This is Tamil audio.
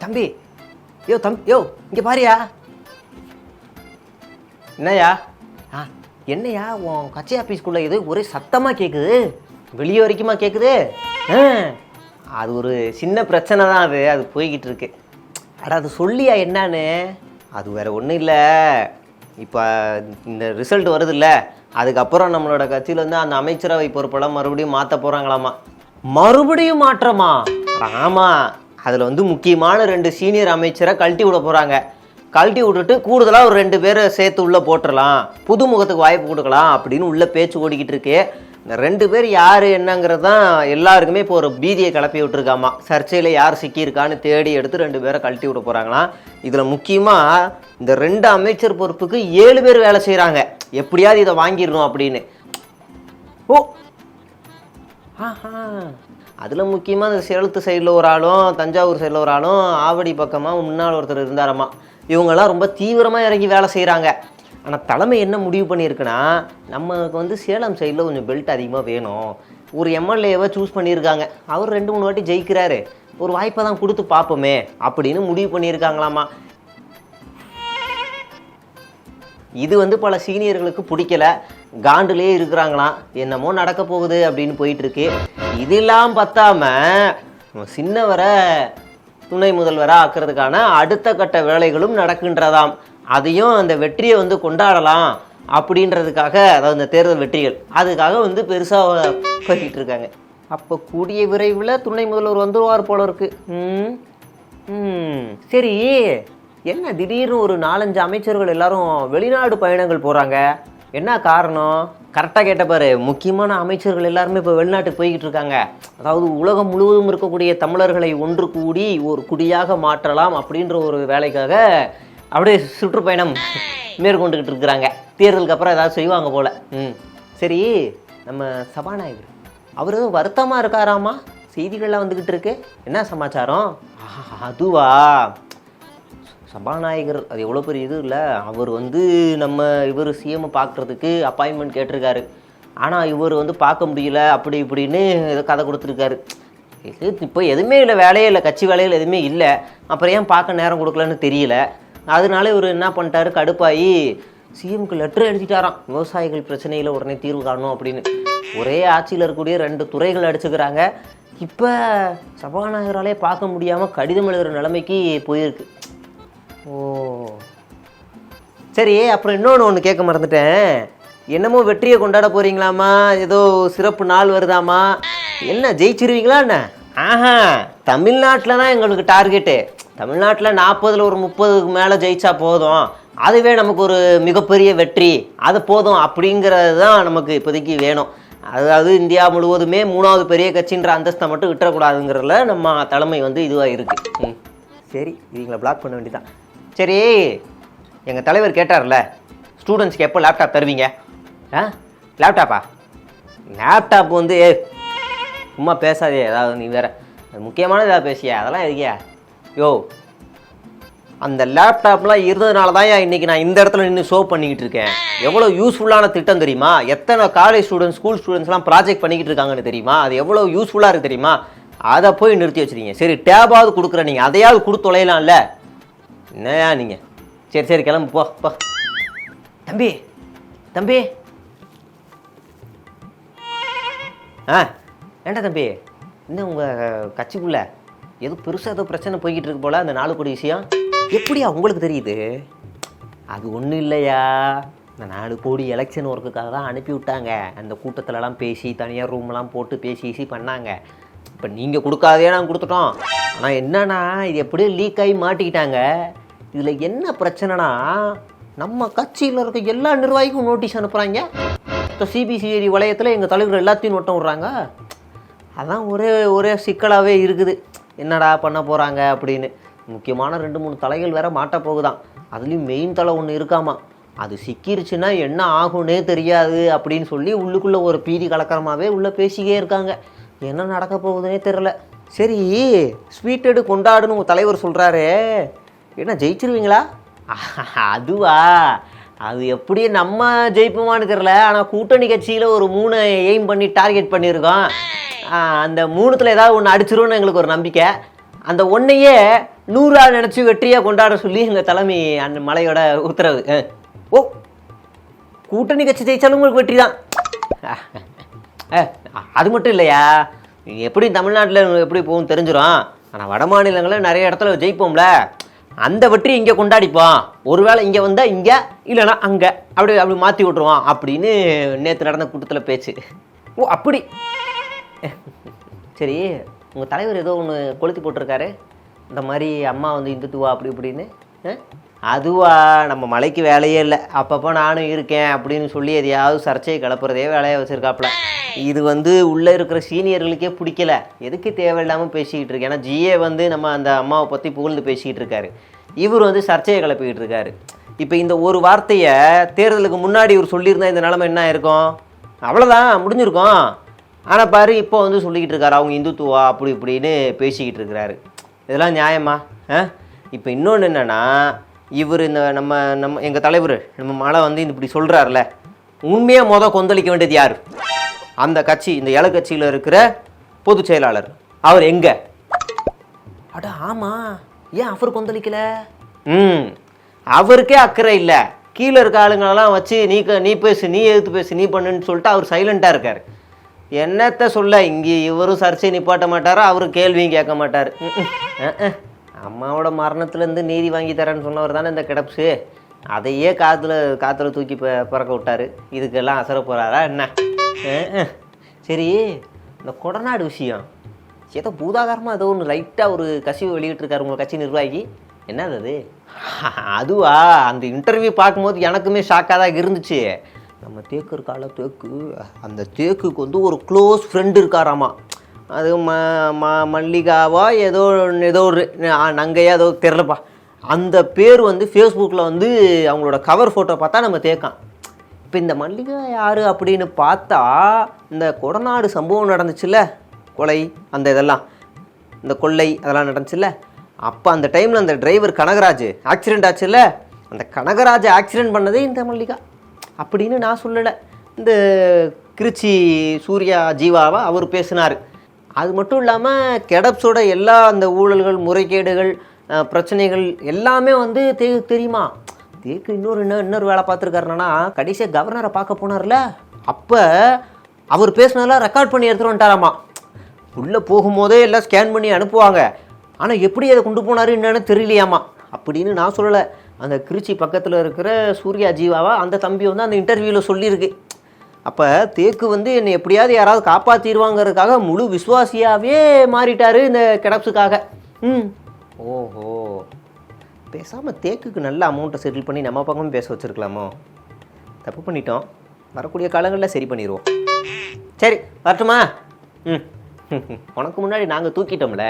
தம்பி, யோ இங்கே பாரியா. என்னையா? என்னையா உன் கட்சி ஆஃபீஸ்க்குள்ளே இது ஒரே சத்தமாக கேட்குது, வெளியே வரைக்குமா கேட்குது? அது ஒரு சின்ன பிரச்சனை தான், அது போய்கிட்டு இருக்கு. அது சொல்லியா என்னான்னு? அது வேறு ஒன்றும் இல்லை, இப்போ இந்த ரிசல்ட் வருது இல்லை, அதுக்கப்புறம் நம்மளோட கட்சியில் வந்து அந்த அமைச்சரவை பொறுப்பெல்லாம் மறுபடியும் மாற்ற போகிறாங்களாமா. மறுபடியும் மாற்றமா? ஆமாம், அதில் வந்து முக்கியமான 2 சீனியர் அமைச்சரை கழட்டி விட போகிறாங்க. கழட்டி விட்டுட்டு கூடுதலாக ஒரு 2 பேரை சேர்த்து உள்ளே போட்டுடலாம், புது முகத்துக்கு வாய்ப்பு கொடுக்கலாம் அப்படின்னு உள்ள பேச்சு ஓடிக்கிட்டு இருக்கு. இந்த 2 பேர் யார் என்னங்கிறது தான் எல்லாருக்குமே இப்போ ஒரு பீதியை கிளப்பி விட்டுருக்காமா. சர்ச்சையில் யார் சிக்கியிருக்கான்னு தேடி எடுத்து 2 பேரை கழட்டி விட போகிறாங்களாம். இதில் முக்கியமாக இந்த 2 அமைச்சர் பொறுப்புக்கு 7 பேர் வேலை செய்கிறாங்க, எப்படியாவது இதை வாங்கிடணும் அப்படின்னு. ஓ அதில் முக்கியமாக இந்த சேலத்து சைடில் ஒரு ஆளும் தஞ்சாவூர் சைடில் ஒரு ஆளும் ஆவடி பக்கமாக முன்னால் ஒருத்தர் இருந்தாரம்மா. இவங்கெல்லாம் ரொம்ப தீவிரமாக இறங்கி வேலை செய்கிறாங்க. ஆனால் தலைமை என்ன முடிவு பண்ணியிருக்குன்னா, நமக்கு வந்து சேலம் சைடில் கொஞ்சம் பெல்ட் அதிகமாக வேணும், ஒரு எம்எல்ஏவை சூஸ் பண்ணியிருக்காங்க. அவர் 2-3 வாட்டி ஜெயிக்கிறாரு, ஒரு வாய்ப்பை தான் கொடுத்து பார்ப்போமே அப்படின்னு முடிவு பண்ணியிருக்காங்களாமா. இது வந்து பல சீனியர்களுக்கு பிடிக்கல, காண்டுலேயே இருக்கிறாங்களாம். என்னமோ நடக்க போகுது அப்படின்னு போயிட்டுருக்கு. இதெல்லாம் பத்தாம சின்னவரை துணை முதல்வராக ஆக்கிறதுக்கான அடுத்த கட்ட வேலைகளும் நடக்கின்றதாம். அதையும் அந்த வெற்றியை வந்து கொண்டாடலாம் அப்படின்றதுக்காக, அதாவது இந்த தேர்தல் வெற்றிகள், அதுக்காக வந்து பெருசாக போய்கிட்டு இருக்காங்க. அப்போ கூடிய விரைவில் துணை முதல்வர் வந்துடுவார் போல இருக்கு. சரி, என்ன திடீர்னு ஒரு 4-5 அமைச்சர்கள் எல்லாரும் வெளிநாடு பயணங்கள் போகிறாங்க, என்ன காரணம்? கரெக்டாக கேட்ட பாரு, முக்கியமான அமைச்சர்கள் எல்லாருமே இப்போ வெளிநாட்டுக்கு போய்கிட்டு இருக்காங்க. அதாவது உலகம் முழுவதும் இருக்கக்கூடிய தமிழர்களை ஒன்று கூடி ஒரு குடியாக மாற்றலாம் அப்படின்ற ஒரு வேலைக்காக அப்படியே சுற்றுப்பயணம் மேற்கொண்டுக்கிட்டு இருக்கிறாங்க. தேர்தலுக்கு அப்புறம் ஏதாவது செய்வாங்க போல். சரி, நம்ம சபாநாயகர் அவர் எதுவும் வருத்தமாக இருக்காராமா, செய்திகள்லாம் வந்துக்கிட்டு இருக்கு, என்ன சமாச்சாரம்? அதுவா, சபாநாயகர் அது எவ்வளோ பெரிய இது இல்லை, அவர் வந்து நம்ம இவர் சிஎம் பார்க்குறதுக்கு அப்பாயின்மெண்ட் கேட்டிருக்காரு. ஆனால் இவர் வந்து பார்க்க முடியல அப்படி இப்படின்னு ஏதோ கதை கொடுத்துருக்காரு. இது இப்போ எதுவுமே இல்லை, வேலையே இல்லை, கட்சி வேலையில் எதுவுமே இல்லை, அப்புறம் ஏன் பார்க்க நேரம் கொடுக்கலன்னு தெரியல. அதனால இவர் என்ன பண்ணிட்டாரு, கடுப்பாகி சிஎம்க்கு லெட்டர் எழுதிட்டாராம், விவசாயிகள் பிரச்சனையில் உடனே தீர்வு காணணும் அப்படின்னு. ஒரே ஆட்சியில் இருக்கக்கூடிய 2 துறைகள் அடிச்சுக்கிறாங்க. இப்போ சபாநாயகராலே பார்க்க முடியாமல் கடிதம் எழுதுகிற நிலைமைக்கு போயிருக்கு. ஓ சரி, அப்புறம் இன்னொன்று கேட்க மறந்துட்டேன். என்னமோ வெற்றியை கொண்டாட போகிறீங்களாமா, ஏதோ சிறப்பு நாள் வருதாமா, என்ன ஜெயிச்சிருவீங்களா என்ன? தமிழ்நாட்டில் தான் எங்களுக்கு டார்கெட்டு. தமிழ்நாட்டில் 40ல் ஒரு 30க்கு மேலே ஜெயிச்சா போதும், அதுவே நமக்கு ஒரு மிகப்பெரிய வெற்றி, அது போதும் அப்படிங்கிறது தான் நமக்கு இப்போதைக்கு வேணும். அதாவது இந்தியா முழுவதுமே 3வது பெரிய கட்சின்ற அந்தஸ்தை மட்டும் விட்டுறக்கூடாதுங்கிறதுல நம்ம தலைமை வந்து இதுவாக இருக்குது. சரி, இவங்களை பிளாக் பண்ண வேண்டியதான். சரி, எங்கள் தலைவர் கேட்டார்ல, ஸ்டூடெண்ட்ஸ்க்கு எப்போ லேப்டாப் தருவீங்க? லேப்டாப்பா? லேப்டாப் வந்து சும்மா பேசாதே, ஏதாவது நீ வேறு முக்கியமானது ஏதாவது பேசியா, அதெல்லாம் எதுக்கியா? யோ, அந்த லேப்டாப்லாம் இருந்ததுனால தான் இன்றைக்கி நான் இந்த இடத்துல நின்று ஷோ பண்ணிக்கிட்டு இருக்கேன். எவ்வளோ யூஸ்ஃபுல்லான திட்டம் தெரியுமா? எத்தனை காலேஜ் ஸ்டூடெண்ட்ஸ், ஸ்கூல் ஸ்டூடெண்ட்ஸ்லாம் ப்ராஜெக்ட் பண்ணிக்கிட்டு இருக்காங்கன்னு தெரியுமா? அது எவ்வளோ யூஸ்ஃபுல்லாக இருக்குது தெரியுமா? அதை போய் நிறுத்தி வச்சுருக்கீங்க. சரி, டேபாவது கொடுக்குறேன், நீங்கள் அதையாவது கொடுத்து தொலையலாம்ல, என்னையா நீங்கள்? சரி கிளம்பு, போ. தம்பி ஏண்டா தம்பி, இன்னும் உங்கள் கட்சிக்குள்ளே ஏதோ பெருசாக ஏதோ பிரச்சனை போய்கிட்டு இருக்கு போல், அந்த 4 கோடி விஷயம் எப்படியா உங்களுக்கு தெரியுது? அது ஒன்றும் இல்லையா, இந்த 4 கோடி எலெக்ஷன் ஒர்க்குக்காக தான் அனுப்பி விட்டாங்க. அந்த கூட்டத்திலலாம் பேசி தனியார் ரூம்லாம் போட்டு பேசி பண்ணாங்க. இப்போ நீங்கள் கொடுக்காதே நாங்கள் கொடுத்துட்டோம். ஆனால் என்னன்னா, இது எப்படியோ லீக் ஆகி மாட்டிக்கிட்டாங்க. இதில் என்ன பிரச்சனைனா, நம்ம கட்சியில் இருக்க எல்லா நிர்வாகிக்கும் நோட்டீஸ் அனுப்புகிறாங்க. இப்போ சிபிசிஐடி வளையத்தில் எங்கள் தலைவர் எல்லாத்தையும் நோட்டம் விட்றாங்க. அதான் ஒரே சிக்கலாகவே இருக்குது, என்னடா பண்ண போகிறாங்க அப்படின்னு. முக்கியமான 2-3 தலைகள் வேற மாட்ட போகுதான். அதுலேயும் மெயின் தலை ஒன்று இருக்காமா, அது சிக்கிருச்சுன்னா என்ன ஆகும்னே தெரியாது அப்படின்னு சொல்லி உள்ளுக்குள்ளே ஒரு பீதி கலக்கரமாகவே உள்ளே பேசிக்கே இருக்காங்க. என்ன நடக்க போகுதுன்னே தெரில. சரி, ஸ்வீட் எடு கொண்டாடுன்னு உங்கள் தலைவர் சொல்கிறாரு, என்ன ஜெயிச்சிருவீங்களா? அதுவா, அது எப்படி நம்ம ஜெயிப்போமான்னு தெரில. ஆனால் கூட்டணி கட்சியில் ஒரு 3 எய்ம் பண்ணி டார்கெட் பண்ணியிருக்கோம். அந்த 3த்தில் ஏதாவது ஒன்று அடிச்சிரும்னு எங்களுக்கு ஒரு நம்பிக்கை. அந்த ஒன்றையே 100 நினச்சி வெற்றியாக கொண்டாட சொல்லி எங்கள் தலைமை அந்த மலையோட உத்தரவு. ஓ, கூட்டணி கட்சி ஜெயிச்சாலும் உங்களுக்கு வெற்றி தான். அது மட்டும் இல்லையா, எப்படி தமிழ்நாட்டில் எப்படி போகும் தெரிஞ்சிடும். ஆனால் வட மாநிலங்களில் நிறைய இடத்துல ஜெயிப்போம்ல, அந்த வெற்றி இங்கே கொண்டாடிப்போம். ஒருவேளை இங்கே வந்தால் இங்கே, இல்லைனா அங்கே, அப்படி மாற்றி விட்ருவோம் அப்படின்னு நேற்று நடந்த கூட்டத்தில் பேச்சு. ஓ அப்படி. சரி, உங்கள் தலைவர் ஏதோ ஒன்று கொளுத்தி போட்டிருக்காரு, இந்த மாதிரி அம்மா வந்து இந்துத்துவா அப்படி இப்படின்னு. அதுவா, நம்ம மலைக்கு வேலையே இல்லை, அப்பப்போ நானும் இருக்கேன் அப்படின்னு சொல்லி எதையாவது சர்ச்சையை கிளப்புறதே வேலையை வச்சுருக்காப்புல. இது வந்து உள்ளே இருக்கிற சீனியர்களுக்கே பிடிக்கல, எதுக்கு தேவையில்லாமல் பேசிக்கிட்டு இருக்கு. ஏன்னா ஜிஏ வந்து நம்ம அந்த அம்மாவை பற்றி புகழ்ந்து பேசிக்கிட்டு இருக்காரு, இவர் வந்து சர்ச்சையை கிளப்பிக்கிட்டு இருக்காரு. இப்போ இந்த ஒரு வார்த்தையை தேர்தலுக்கு முன்னாடி இவர் சொல்லியிருந்தா இந்த நிலைமை என்ன இருக்கும்? அவ்வளோதான், முடிஞ்சிருக்கும். ஆனால் பாரு, இப்போ வந்து சொல்லிக்கிட்டு இருக்காரு அவங்க இந்துத்துவா அப்படி இப்படின்னு பேசிக்கிட்டு இருக்கிறாரு. இதெல்லாம் நியாயமா? இப்போ இன்னொன்று என்னென்னா, இவர் இந்த நம்ம எங்கள் தலைவர் நம்ம மலை வந்து இப்படி சொல்கிறாருல, உண்மையாக கொந்தளிக்க வேண்டியது யார்? அந்த கட்சி, இந்த இல கட்சியில் இருக்கிற பொதுச் செயலாளர். அவர் எங்கே? அட ஆமாம், ஏன் அவர் கொந்தளிக்கல? அவருக்கே அக்கறை இல்லை. கீழே இருக்க ஆளுங்களெல்லாம் வச்சு நீ பேசு, நீ எதிர்த்து பேசு, நீ பண்ணுன்னு சொல்லிட்டு அவர் சைலண்ட்டாக இருக்கார். என்னத்தை சொல்ல, இங்கே இவரும் சர்ச்சை நிப்பாட்ட மாட்டார், அவரும் கேள்வியும் கேட்க மாட்டார். அம்மாவோட மரணத்துலேருந்து நீதி வாங்கி தரேன்னு சொன்னவர் தானே இந்த கிடப்ஸு, அதையே காற்றுல தூக்கி பறக்க விட்டார். இதுக்கெல்லாம் அசர போகிறாரா என்ன? சரி, இந்த கொடநாடு விஷயம் ஏதோ பூதாகாரமாக ஏதோ ஒன்று லைட்டாக ஒரு கசிவு வெளியிட்டிருக்காரு உங்கள் கட்சி நிர்வாகி. என்னது அது? அதுவா, அந்த இன்டர்வியூ பார்க்கும்போது எனக்குமே ஷாக்காக தான் இருந்துச்சு. நம்ம தேக்கு இருக்கால, அந்த தேக்குக்கு வந்து ஒரு க்ளோஸ் ஃப்ரெண்டு இருக்காராமா. அது மல்லிகாவா ஏதோ ஒரு நங்கையா ஏதோ தெரிலப்பா. அந்த பேர் வந்து ஃபேஸ்புக்கில் வந்து அவங்களோட கவர் ஃபோட்டோ பார்த்தா நம்ம தேக்கான். இப்போ இந்த மல்லிகா யார் அப்படின்னு பார்த்தா, இந்த கொடநாடு சம்பவம் நடந்துச்சுல்ல, கொலை அந்த இதெல்லாம், இந்த கொள்ளை அதெல்லாம் நடந்துச்சுல்ல, அப்போ அந்த டைமில் அந்த டிரைவர் கனகராஜ் ஆக்சிடெண்ட் ஆச்சுல்ல, அந்த கனகராஜ் ஆக்சிடெண்ட் பண்ணதே இந்த மல்லிகா அப்படின்னு நான் சொல்லலை. இந்த திருச்சி சூர்யா ஜீவாவை அவர் பேசினார். அது மட்டும் இல்லாமல் கெடப்ஸோட எல்லா அந்த ஊழல்கள், முறைகேடுகள், பிரச்சனைகள் எல்லாமே வந்து தெரியுமா. தேக்கு இன்னொரு வேலை பார்த்துருக்காருனா, கடைசியாக கவர்னரை பார்க்க போனார்ல, அப்போ அவர் பேசினதெல்லாம் ரெக்கார்ட் பண்ணி எடுத்துகிட்டு வந்துட்டாராமா. உள்ளே போகும்போதே எல்லாம் ஸ்கேன் பண்ணி அனுப்புவாங்க, ஆனால் எப்படி அதை கொண்டு போனார் என்னன்னு தெரியலையாமா அப்படின்னு நான் சொல்லலை. அந்த திருச்சி பக்கத்தில் இருக்கிற சூர்யா ஜீவாவா அந்த தம்பி வந்து அந்த இன்டர்வியூவில் சொல்லியிருக்கு. அப்போ தேக்கு வந்து என்னை எப்படியாவது யாராவது காப்பாற்றிடுவாங்கிறதுக்காக முழு விசுவாசியாகவே மாறிட்டார் இந்த கிடப்ஸுக்காக. ஓஹோ, பேசாமல் தேக்குக்கு நல்ல அமௌண்ட்டை செட்டில் பண்ணி நம்ம பக்கமும் பேச வச்சுருக்கலாமோ? தப்பு பண்ணிட்டோம், வரக்கூடிய காலங்களில் சரி பண்ணிடுவோம். சரி, வரட்டுமா? உனக்கு முன்னாடி நாங்கள் தூக்கிட்டோம்ல.